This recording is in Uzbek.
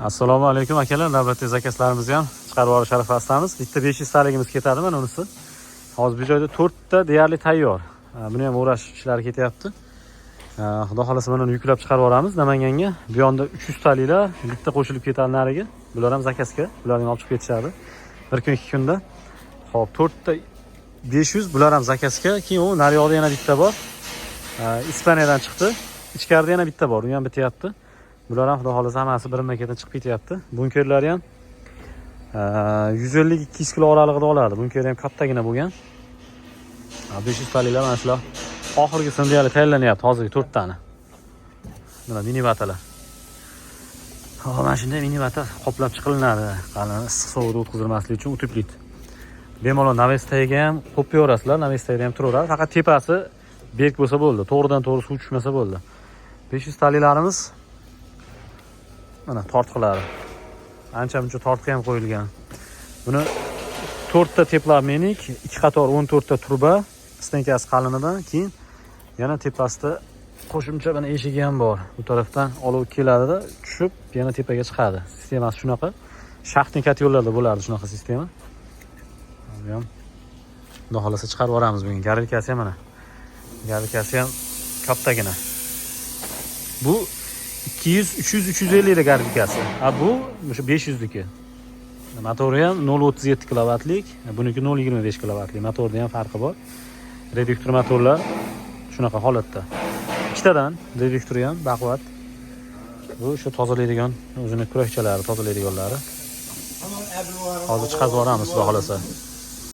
Assalomu alaykum akalar, navbatdagi zakazlarimizni ham chiqarib olish arafasidamiz. Bitta 500 taligimiz ketadi mana unisi. Hozir bu joyda 4 ta deyarli tayyor. Buni ham o'rash ishlari ketyapti. Xudo xolasa mana uni yuklab chiqarib yuboramiz Namanganga. Bu yonda 300 taliklar bitta qo'shilib ketadi nariga. Bular ham zakazga, bularni olib chiqib ketishadi. Bir kun 2 kunda. Xo'p, 4 ta 500 bular ham zakazga. Keyin u nari yoqda yana bitta bor. Ispaniyadan chiqdi. Ichkarida yana bitta bor, u ham bityapti. Bular ham xudo xolasa hammasi birinma-ketin chiqib ketyapti. Bunkerlari ham 150-200 kilo oralig'ida oladi. Bunker ham kattagina bo'lgan. 500 taliklar mana shular. Oxirgisini deyarli tayyorlanyapti hozirgi 4 tani. Mana mini batalar. Mana shunday mini bata qoplab chiqilinadi. Qalin issiq sovuqda o'tkazilmasligi uchun utiplit. Bemalol Navestaga ham qo'pyaverasizlar, Navestaga ham turaveradi. Faqat tepasi berk bo'lsa bo'ldi. To'g'ridan to'g'ri suv tushmasa bo'ldi. 500 taliklarimiz mana tortqilari. Ancha-muncha tortqa ham qo'yilgan. Buni 4 ta teplamnik, 2 qator 14 ta turba, stenkasi qalinidan, keyin yana tepasida qo'shimcha mana eshigi ham bor. Bu tarafdan olov keladi-da, tushib yana tepaga chiqadi. Sistemasi shunaqa. Shaxtnikat yo'llarda bo'lardi shunaqa sistema. Bu ham xudo xolasa chiqarib yuboramiz bugun. Garilkasi ham mana. Garilkasi ham kattagina. Bu 200, 300, 350 lik garilkasi. Bu o'sha 500 niki. Motori ham 0.37 kilovatlik, buniki 0.25 kilovatlik. Motorda ham farqi bor. Reduktor motorlar shunaqa holatda. Ikkitadan reduktori ham baquvvat. Bu o'sha tozalaydigan, o'zini kurakchalari tozalaydiganlari. Hozir chiqarib yuboramiz, xudo xolasa.